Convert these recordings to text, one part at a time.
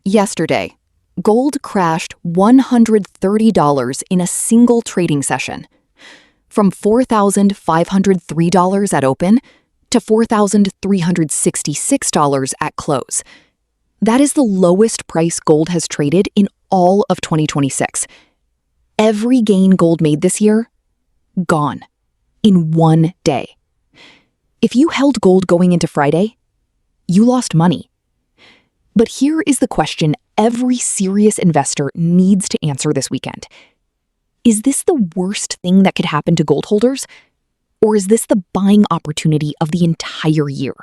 Yesterday, gold crashed $130 in a single trading session, from $4,503 at open to $4,366 at close. That is the lowest price gold has traded in all of 2026. Every gain gold made this year, gone in one day. If you held gold going into Friday, you lost money. But here is the question every serious investor needs to answer this weekend. Is this the worst thing that could happen to gold holders? Or is this the buying opportunity of the entire year?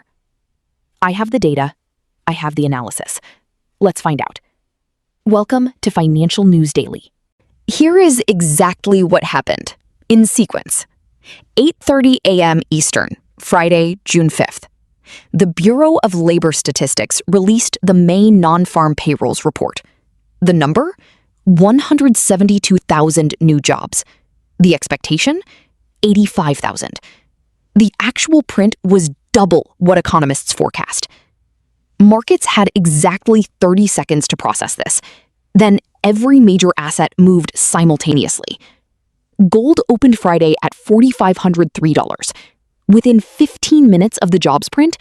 I have the data. I have the analysis. Let's find out. Welcome to Financial News Daily. Here is exactly what happened, in sequence. 8:30 a.m. Eastern, Friday, June 5th. The Bureau of Labor Statistics released the May non-farm payrolls report. The number? 172,000 new jobs. The expectation? 85,000. The actual print was double what economists forecast. Markets had exactly 30 seconds to process this. Then every major asset moved simultaneously. Gold opened Friday at $4,503. Within 15 minutes of the jobs print,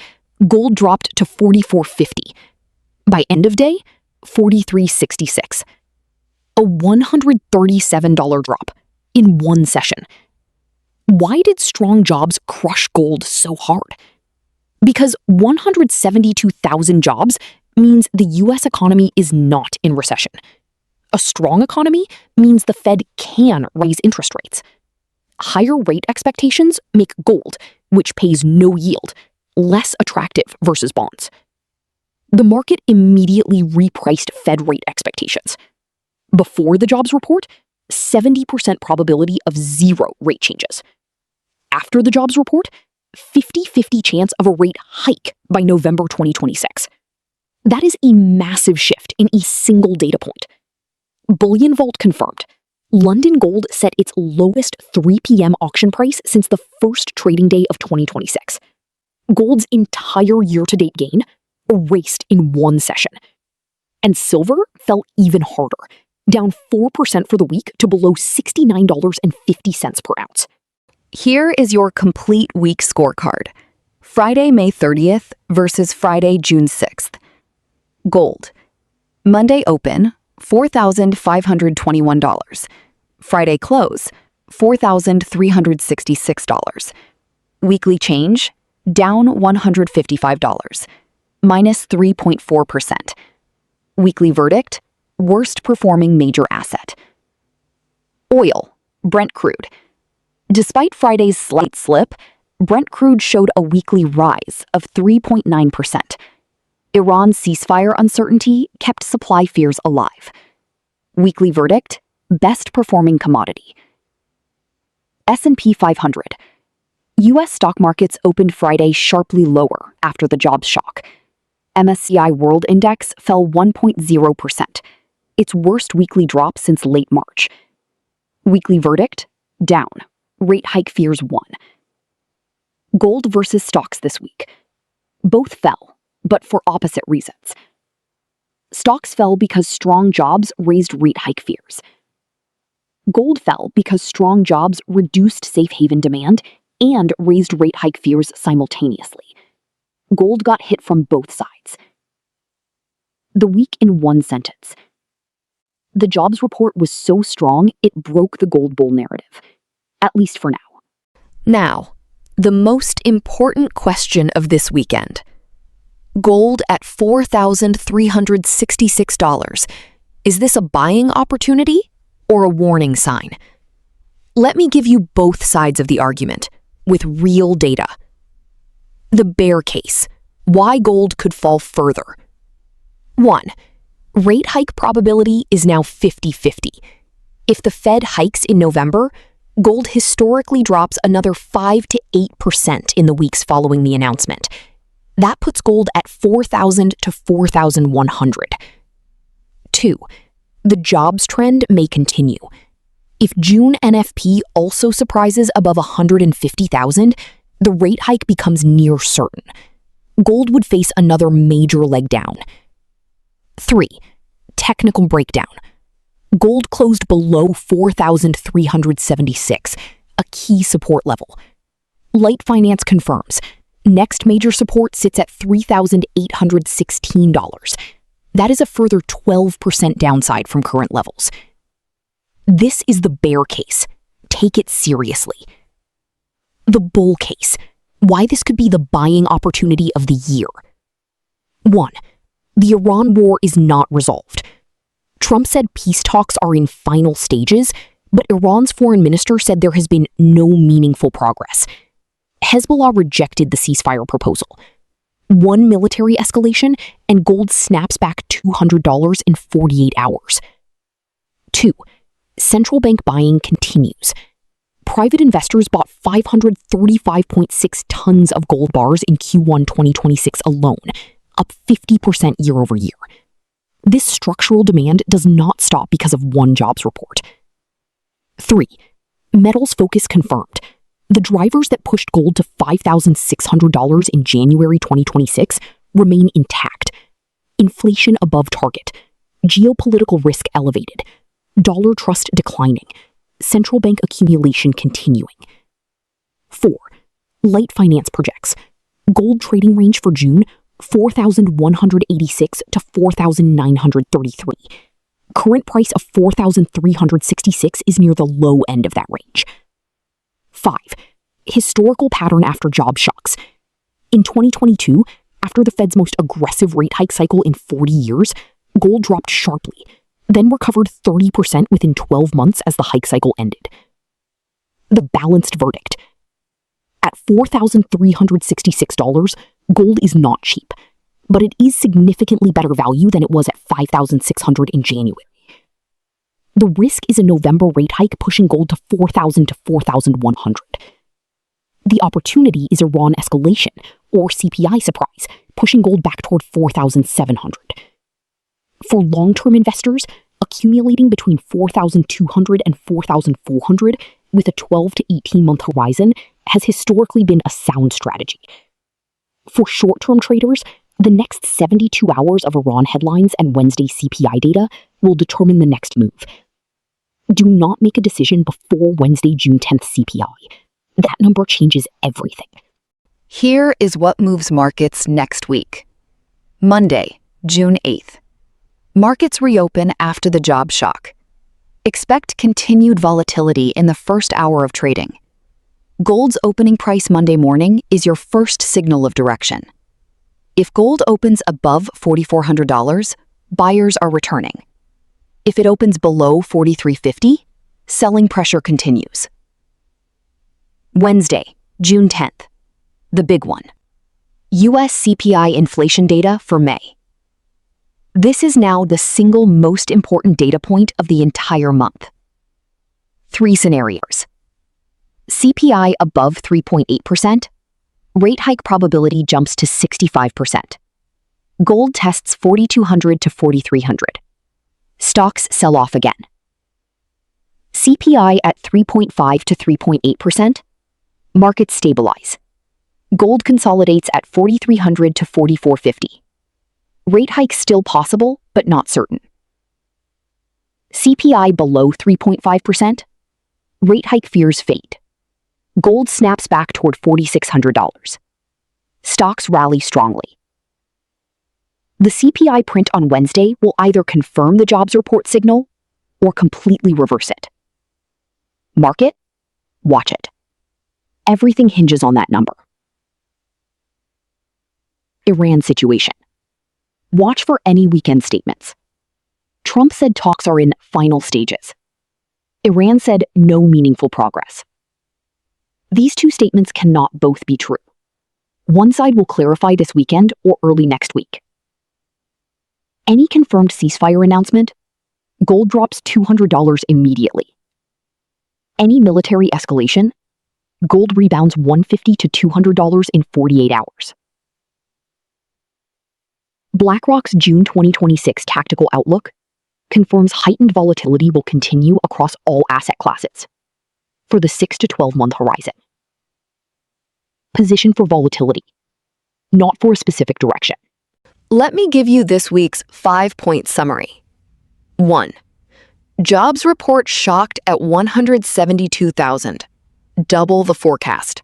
gold dropped to $4,450. By end of day, $4,366. A $137 drop in one session. Why did strong jobs crush gold so hard? Because 172,000 jobs means the US economy is not in recession. A strong economy means the Fed can raise interest rates. Higher rate expectations make gold, which pays no yield, less attractive versus bonds. The market immediately repriced Fed rate expectations. Before the jobs report, 70% probability of zero rate changes. After the jobs report, 50-50 chance of a rate hike by November 2026. That is a massive shift in a single data point. Bullion Vault confirmed. London gold set its lowest 3 p.m. auction price since the first trading day of 2026. Gold's entire year-to-date gain erased in one session. And silver fell even harder, down 4% for the week to below $69.50 per ounce. Here is your complete week scorecard. Friday, May 30th versus Friday, June 6th. Gold. Monday open, $4,521. Friday close, $4,366. Weekly change, down $155, minus 3.4%. Weekly verdict, worst performing major asset. Oil, Brent crude. Despite Friday's slight slip, Brent crude showed a weekly rise of 3.9%. Iran's ceasefire uncertainty kept supply fears alive. Weekly verdict, best performing commodity. S&P 500. U.S. stock markets opened Friday sharply lower after the jobs shock. MSCI World Index fell 1.0%, its worst weekly drop since late March. Weekly verdict, down. Rate hike fears won. Gold versus stocks this week. Both fell, but for opposite reasons. Stocks fell because strong jobs raised rate hike fears. Gold fell because strong jobs reduced safe haven demand and raised rate hike fears simultaneously. Gold got hit from both sides. The week in one sentence. The jobs report was so strong it broke the gold bull narrative, at least for now. Now, the most important question of this weekend. Gold at $4,366. Is this a buying opportunity or a warning sign? Let me give you both sides of the argument with real data. The bear case, why gold could fall further. 1. Rate hike probability is now 50-50. If the Fed hikes in November, gold historically drops another 5 to 8% in the weeks following the announcement. That puts gold at 4,000 to 4,100. 2. The jobs trend may continue. If June NFP also surprises above 150,000, the rate hike becomes near certain. Gold would face another major leg down. 3. Technical breakdown. Gold closed below 4,376, a key support level. Light Finance confirms. Next major support sits at $3,816. That is a further 12% downside from current levels. This is the bear case. Take it seriously. The bull case. Why this could be the buying opportunity of the year. 1. The Iran war is not resolved. Trump said peace talks are in final stages, but Iran's foreign minister said there has been no meaningful progress. Hezbollah rejected the ceasefire proposal. One military escalation, and gold snaps back $200 in 48 hours. 2. Central bank buying continues. Private investors bought 535.6 tons of gold bars in Q1 2026 alone, up 50% year over year. This structural demand does not stop because of one jobs report. 3. Metals focus confirmed. The drivers that pushed gold to $5,600 in January 2026 remain intact. Inflation above target. Geopolitical risk elevated. Dollar trust declining. Central bank accumulation continuing. 4. Light Finance projects. Gold trading range for June, 4,186 to 4,933. Current price of 4,366 is near the low end of that range. 5. Historical pattern after job shocks. In 2022, after the Fed's most aggressive rate hike cycle in 40 years, gold dropped sharply, then recovered 30% within 12 months as the hike cycle ended. The balanced verdict. At $4,366, gold is not cheap, but it is significantly better value than it was at $5,600 in January. The risk is a November rate hike pushing gold to $4,000 to $4,100. The opportunity is Iran escalation, or CPI surprise, pushing gold back toward $4,700. For long-term investors, accumulating between $4,200 and $4,400 with a 12 to 18-month horizon has historically been a sound strategy. For short-term traders, the next 72 hours of Iran headlines and Wednesday CPI data will determine the next move. Do not make a decision before Wednesday, June 10th CPI. That number changes everything. Here is what moves markets next week. Monday, June 8th. Markets reopen after the job shock. Expect continued volatility in the first hour of trading. Gold's opening price Monday morning is your first signal of direction. If gold opens above $4,400, buyers are returning. If it opens below $4,350, selling pressure continues. Wednesday, June 10th. The big one. U.S. CPI inflation data for May. This is now the single most important data point of the entire month. 3 scenarios. CPI above 3.8%, rate hike probability jumps to 65%. Gold tests 4,200 to 4,300. Stocks sell off again. CPI at 3.5 to 3.8%, markets stabilize. Gold consolidates at 4,300 to 4,450. Rate hike still possible, but not certain. CPI below 3.5%, rate hike fears fade. Gold snaps back toward $4,600. Stocks rally strongly. The CPI print on Wednesday will either confirm the jobs report signal or completely reverse it. Market, watch it. Everything hinges on that number. Iran situation. Watch for any weekend statements. Trump said talks are in final stages. Iran said no meaningful progress. These two statements cannot both be true. One side will clarify this weekend or early next week. Any confirmed ceasefire announcement, gold drops $200 immediately. Any military escalation, gold rebounds $150 to $200 in 48 hours. BlackRock's June 2026 tactical outlook confirms heightened volatility will continue across all asset classes for the 6 to 12-month horizon. Position for volatility, not for a specific direction. Let me give you this week's 5-point summary. 1. Jobs report shocked at 172,000, double the forecast.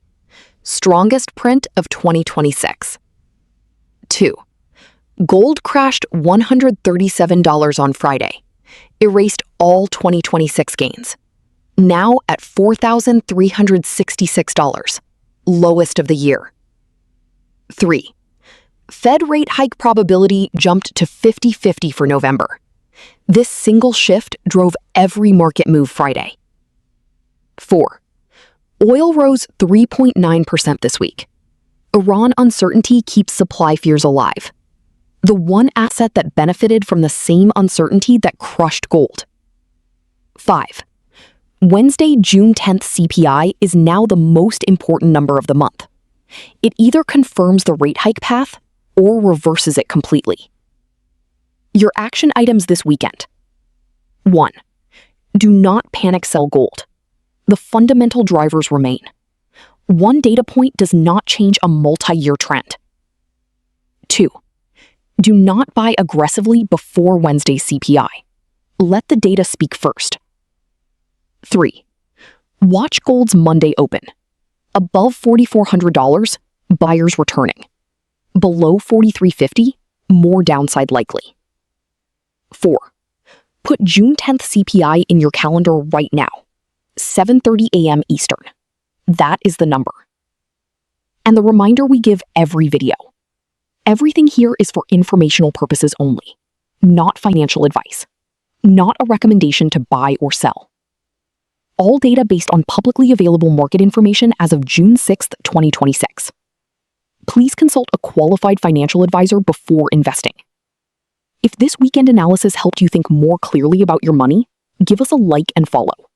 Strongest print of 2026. 2. Gold crashed $137 on Friday, erased all 2026 gains. Now at $4,366, lowest of the year. 3. Fed rate hike probability jumped to 50-50 for November. This single shift drove every market move Friday. 4. Oil rose 3.9% this week. Iran uncertainty keeps supply fears alive. The one asset that benefited from the same uncertainty that crushed gold. 5. Wednesday, June 10th CPI is now the most important number of the month. It either confirms the rate hike path or reverses it completely. Your action items this weekend. 1. Do not panic sell gold. The fundamental drivers remain. One data point does not change a multi-year trend. 2. Do not buy aggressively before Wednesday's CPI. Let the data speak first. 3. Watch gold's Monday open. Above $4,400, buyers returning. Below $4,350, more downside likely. 4. Put June 10th CPI in your calendar right now, 7:30 a.m. Eastern. That is the number. And the reminder we give every video. Everything here is for informational purposes only, not financial advice, not a recommendation to buy or sell. All data based on publicly available market information as of June 6th, 2026. Please consult a qualified financial advisor before investing. If this weekend analysis helped you think more clearly about your money, give us a like and follow.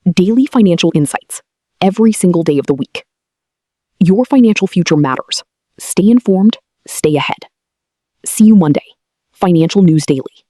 Daily financial insights, every single day of the week. Your financial future matters. Stay informed, stay ahead. See you Monday. Financial News Daily.